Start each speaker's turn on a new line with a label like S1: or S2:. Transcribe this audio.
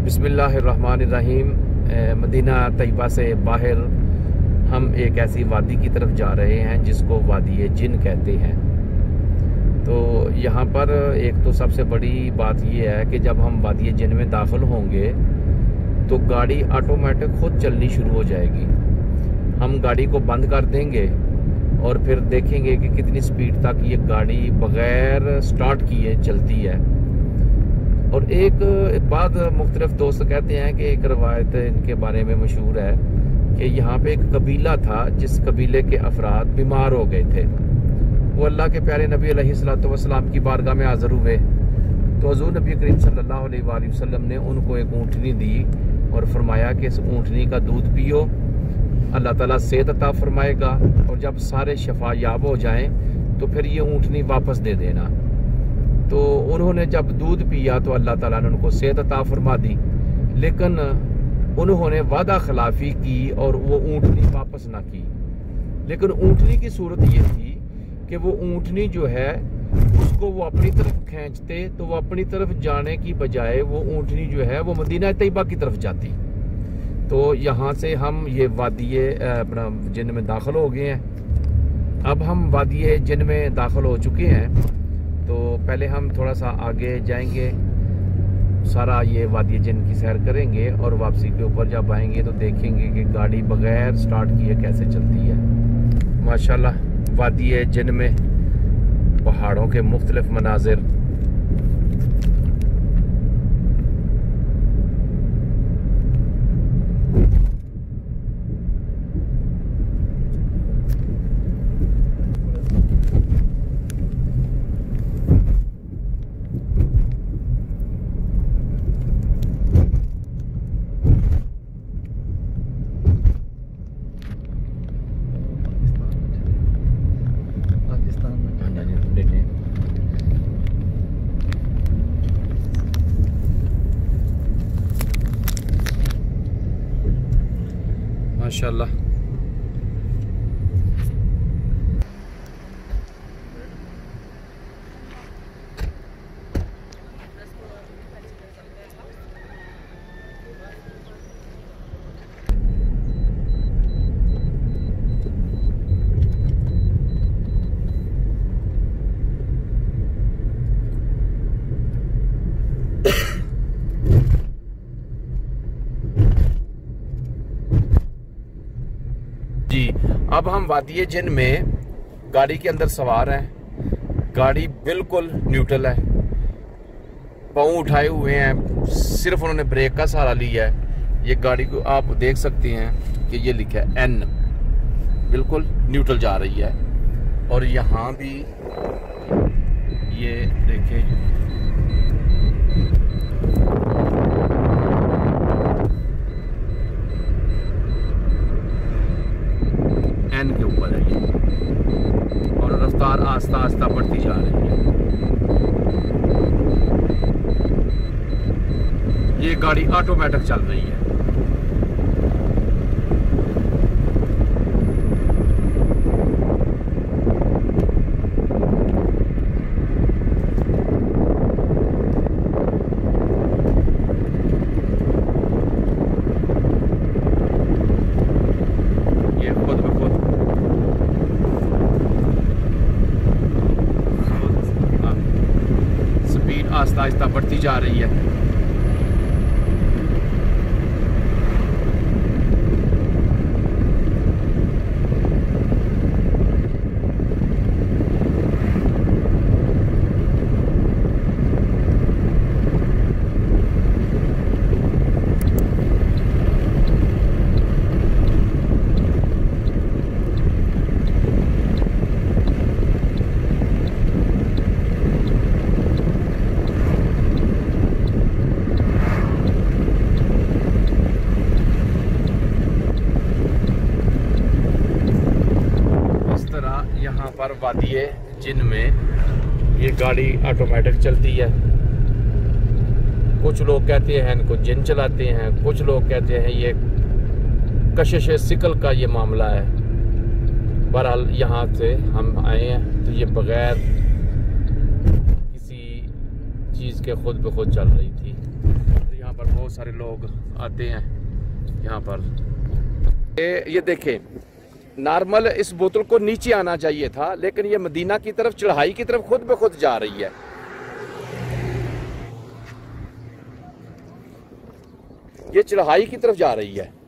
S1: बिस्मिल्लाहिर्रहमानिर्रहीम। मदीना तैयबा से बाहर हम एक ऐसी वादी की तरफ जा रहे हैं जिसको वादी जिन कहते हैं। तो यहाँ पर एक तो सबसे बड़ी बात यह है कि जब हम वादी जिन में दाखिल होंगे तो गाड़ी ऑटोमेटिक खुद चलनी शुरू हो जाएगी। हम गाड़ी को बंद कर देंगे और फिर देखेंगे कि कितनी स्पीड तक ये गाड़ी बग़ैर स्टार्ट किए चलती है। और एक बात मुख्तलिफ दोस्त कहते हैं कि एक रवायत इनके बारे में मशहूर है कि यहाँ पे एक कबीला था जिस कबीले के अफराद बीमार हो गए थे। वो अल्लाह के प्यारे नबी अलैहिस्सलातु वस्सलाम की बारगाह में हाज़िर हुए तो हुज़ूर नबी करीम सल्लल्लाहु अलैहि वसल्लम ने उनको एक ऊँटनी दी और फरमाया कि इस ऊँटनी का दूध पियो, अल्लाह ताला सेहत अता फरमाएगा और जब सारे शफा याब हो जाएं तो फिर ये ऊँटनी वापस दे देना। तो उन्होंने जब दूध पिया तो अल्लाह ताला ने उनको सेहत अता फरमा दी, लेकिन उन्होंने वादा खिलाफी की और वो ऊँटनी वापस ना की। लेकिन ऊँटनी की सूरत ये थी कि वो ऊँटनी जो है उसको वो अपनी तरफ खींचते तो वो अपनी तरफ जाने की बजाय वो ऊँटनी जो है वो मदीना तैयबा की तरफ जाती। तो यहाँ से हम ये वादी अपना जिन में दाखिल हो गए हैं। अब हम वादी जिन में दाखिल हो चुके हैं तो पहले हम थोड़ा सा आगे जाएंगे, सारा ये वादी जिन की सैर करेंगे और वापसी के ऊपर जब आएंगे तो देखेंगे कि गाड़ी बग़ैर स्टार्ट किए कैसे चलती है। माशाल्लाह वादी जिन में पहाड़ों के मुख्तलिफ मनाजिर, माशाल्लाह। जी अब हम वादी जिन में गाड़ी के अंदर सवार हैं। गाड़ी बिल्कुल न्यूट्रल है, पाँव उठाए हुए हैं, सिर्फ उन्होंने ब्रेक का सहारा लिया है। ये गाड़ी को आप देख सकते हैं कि ये लिखा है N, बिल्कुल न्यूट्रल जा रही है। और यहाँ भी ये देखें N के ऊपर है ये, और रफ्तार आस्ता आस्ता बढ़ती जा रही है। ये गाड़ी ऑटोमेटिक चल रही है। आहिस्ता आहिस्ता बढ़ती जा रही है। यहाँ पर वादी जिन में ये गाड़ी ऑटोमेटिक चलती है। कुछ लोग कहते हैं इनको जिन चलाते हैं, कुछ लोग कहते हैं ये कशिश सिकल का ये मामला है। बहरहाल यहाँ से हम आए हैं तो ये बग़ैर किसी चीज़ के खुद ब खुद चल रही थी। तो यहाँ पर बहुत सारे लोग आते हैं यहाँ पर। ये देखें, नॉर्मल इस बोतल को नीचे आना चाहिए था, लेकिन ये मदीना की तरफ, चढ़ाई की तरफ खुद ब खुद जा रही है। ये चढ़ाई की तरफ जा रही है।